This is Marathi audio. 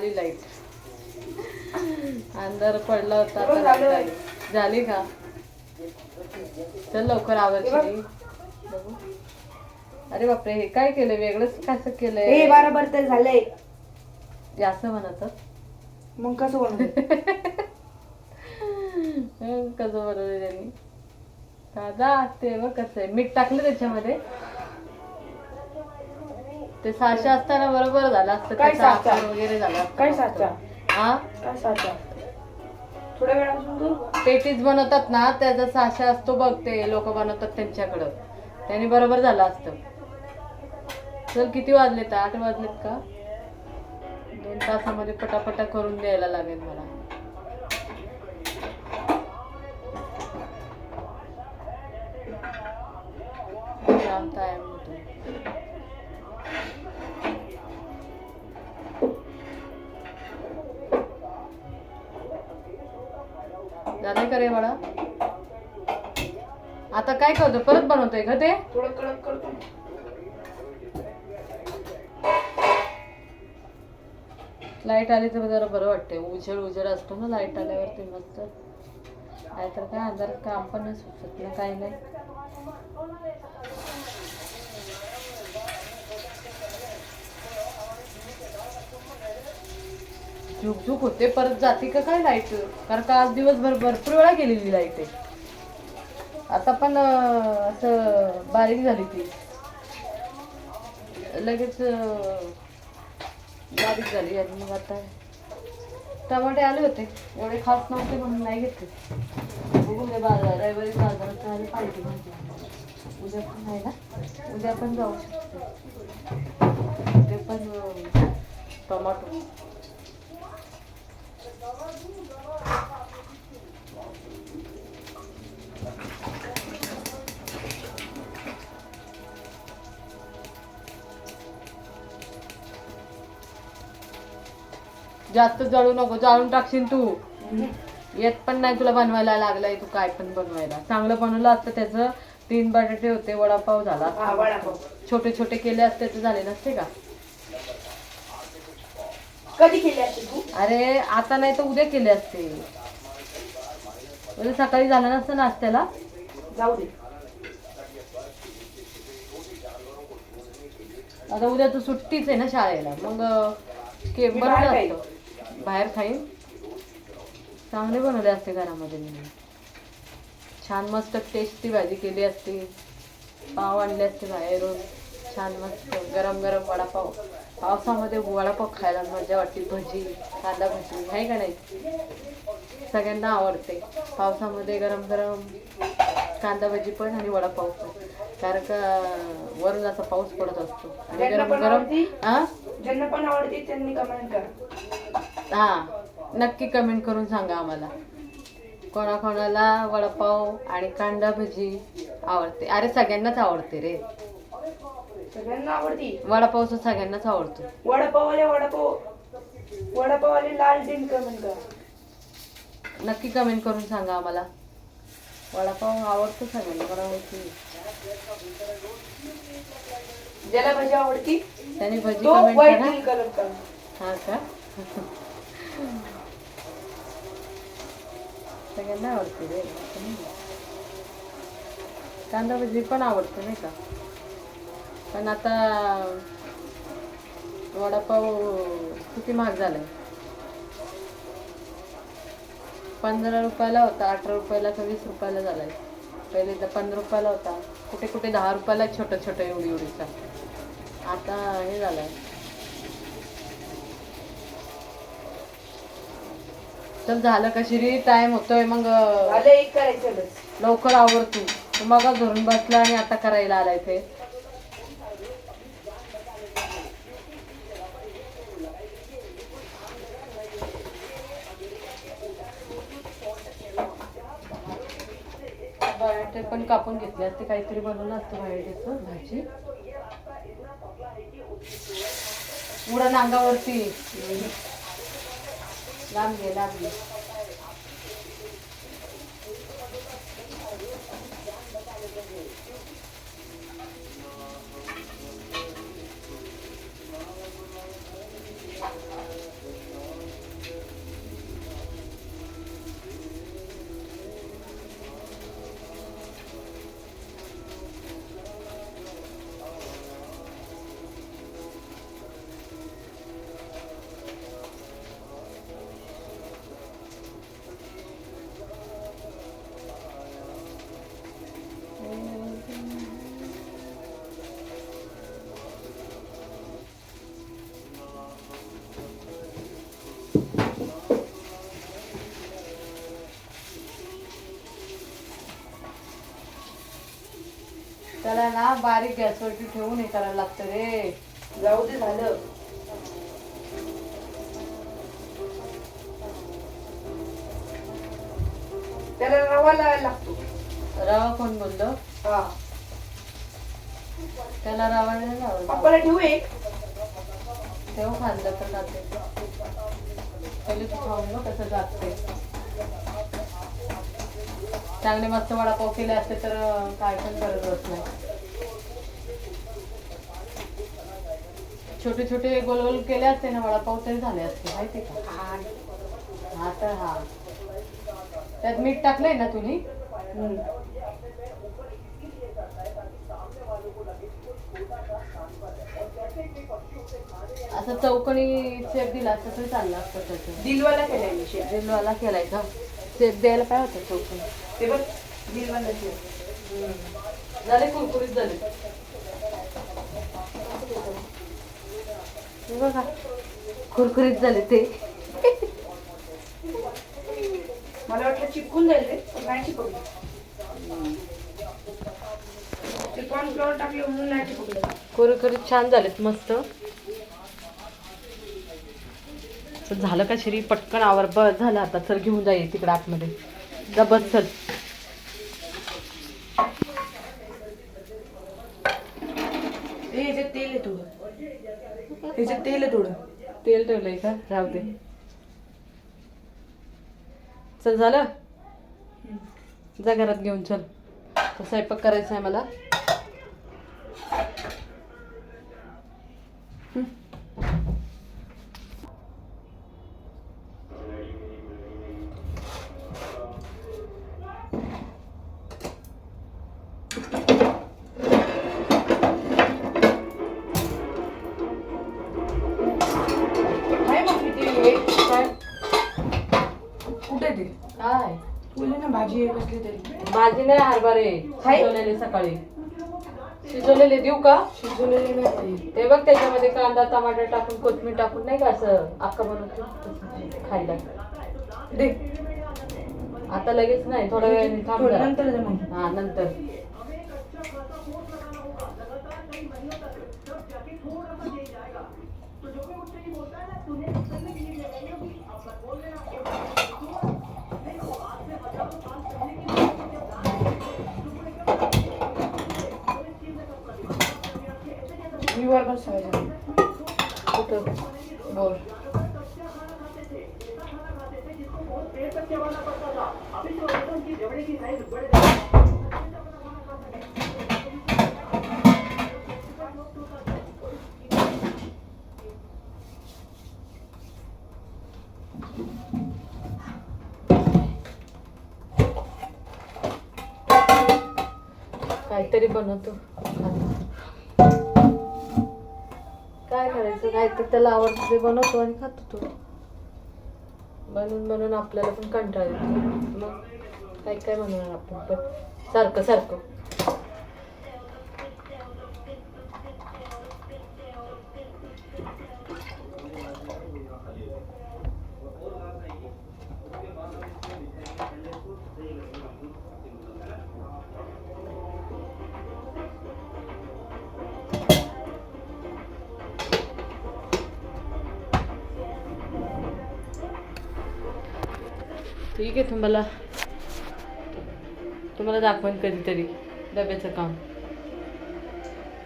आली लाईट. अंधार पडला होता आता. झाली का? चल लवकर आवरची. बघू. अरे बापरे, हे काय केलंय वेगळंच? कसं केलंय? हे बरोबर तर झालंय. असं म्हणत मग कसं बनवलं? कसं बनवलं त्यांनी? ताजा असते बघ. कसं आहे, मीठ टाकलं त्याच्यामध्ये. ते साचा असताना बरोबर झालं असतं. काय साचा वगैरे झाला. काय साचा? हा, काय साचा? थोड्या वेळापासून करू. पेटीज बनवतात ना, त्याचा साचा असतो बघ. ते लोक बनवतात त्यांच्याकडं. त्याने बरोबर झालं असतं. चल किती वाजलेत? 8 वाजलेत का? 2 तासामध्ये पटापटा करून द्यायला लागेल मला. जाम टाइम होतो. झालंय का रे बाळा? आता काय करतो? परत बनवतोय का ते? थोडं कडक करतो. लाईट आली तर जरा बरं वाटतंय. उजेड असतो ना लाईट आल्यावरती मस्त. नाहीतर काय अंधारात काम पण नाही सुचत ना, काही नाही. झुकझुक होते. परत जाते का काय लाईट? कारण का आज दिवसभर भरपूर वेळा गेलेली लाईट आहे. आता पण असं बारीक झाली ती. लगेच बारीक झाली. आणि मग आता टमाटे आले होते, एवढे खास नव्हते म्हणून नाही घेतले. बघून दे बाजार, रविवारी बाजारात आले पाहिजे म्हणजे. उद्या पण आहे ना, उद्या पण जाऊ शकते. ते पण टोमॅटो. जास्त जळू नको, जाळून टाकशील तू. येत पण नाही तुला बनवायला लागलाय. तू काय पण बनवायला. चांगलं बनवलं असतं त्याचं. 3 बटाटे होते, वडापाव झाला. छोटे छोटे केले असते तर झाले नसते का? कधी केले असते तू? अरे आता नाही तर उद्या केले असते. उद्या सकाळी झालं नसतं नाश्त्याला. जाऊ दे. आता उद्या तू सुट्टीच आहे ना शाळेला. मग बनवलं असतं. बाहेर खाईन. चांगले बनवले असते घरामध्ये मी. छान मस्त टेस्टी भाजी केली असती. पाव आणले असते बाहेरून. छान मस्त गरम गरम वडापाव. पावसामध्ये वडापाव खायला मजा वाटते. भजी, कांदा भजी आहे का नाही? सगळ्यांना आवडते. पावसामध्ये गरम गरम कांदा भजी पण आणि वडापाव पण. कारण का वरून असा पाऊस पडत असतो. आणि गरम गरम. हा, ज्यांना पण आवडते त्यांनी कमेंट करा. हा, नक्की कमेंट करून सांगा आम्हाला कोणाकोणाला वडापाव आणि कांदा भजी आवडते. अरे सगळ्यांनाच आवडते रे. सगळ्यांना आवडते. वडापाव तर सगळ्यांनाच आवडतो. वडापाववाले लाल टीम कमेंट करा. नक्की कमेंट करून सांगा आम्हाला. वडापाव आवडतो सगळ्यांना. मला माहिती. ज्याला भजी आवडती त्याने भजी तो कमेंट व्हाईट करा. कलर करा. हा का? सगळ्यांना आवडते रे. कांदा भजी पण आवडते नाही का? पण आता वडापाव किती महाग झालाय. 15 रुपयाला होता, 18 रुपयाला का 20 रुपयाला झालाय. पहिले तर 15 रुपयाला होता. कुठे कुठे 10 रुपयाला छोटं छोटं एवढी एवढीचा. आता हे झालंय. चल झालं का शिरी? टाइम होतोय. मग लवकर आवडतो. तू मग धरून बसला आणि आता करायला आलाय ते. बटाटे पण कापून घेतले असते. काहीतरी बनवलं असतं बटाट्याचं भाजी. उडा नांगावरती लांब घे. त्याला ना बारीक गॅसवरती ठेवून हे करायला लागतं रे. जाऊ दे झालं. त्याला रवा लावायला लागतो. रवा कोण बोललो? हा त्याला रवा नाही लावला. पप्पाला ठेवू एक. तेव्हा खाल्लं तर जाते. पहिले तू खाऊन बघ कसं जाते. चांगले मस्त वडापाव केले असते तर काय पण करत होत नाही. छोटे छोटे गोल गोल केले असते ना वडापाव तरी झाले असते माहिती का. हा तर हा त्यात मीठ टाकलंय ना तुम्ही. असं चौकोनी शेप दिला असता तरी चालला असतं त्याचं. दिलवाला केलाय मी शेप. दिलवाला केलाय का. शेप द्यायला काय होतं चौकोनी. ते बघ दिलवाला शेप. झाले कुरकुरीत झाले. हे बघा कुरकुरीत झाले ते. मला वाटलं चिपकून जाईल रे पण नाही चिपकलं. ते कॉर्नफ्लॉवर टाकले म्हणून नाही चिपकलं. कुरकुरीत छान झालेत मस्त. तर झालं का श्री पटकन आवर बस झालं आता. चल घेऊन जाईल तिकडे आतमध्ये जा बस चल. ह्याच्यात तेल आहे थोडं. ह्याच्यात तेल आहे थोडं. तेल ठेवलंय का राहू दे. चल झालं जा घरात घेऊन चल. तर स्वयंपाक करायचा आहे मला. काय मग किती हे? काय कुठे ते काय बोलले ना भाजी आहे कसली तरी. भाजी नाही हरभरे हाय. शिजवलेले सकाळी. शिजवलेले देऊ का. शिजवलेली नाही पाहिजे. ते बघ त्याच्यामध्ये कांदा टमाटर टाकून कोथिंबीर टाकून नाही का असं अख्खा बनवतो तसं खायला. दे आता लगेच नाही थोड्या वेळाने थांब थोडं जरा. नंतर दे मग. हा नंतर. मी वर बसायचं. कुठं बोल. काहीतरी बनवतो. काय करायचं काय तर त्याला आवडतं ते बनवतो आणि खातो तो. बनवून बनवून आपल्याला पण कंटाळा येतो. मग काय काय बनवणार आपण पण सारखं सारखं. ठीक आहे तुम्हाला दाखवून कधीतरी डब्याचं काम.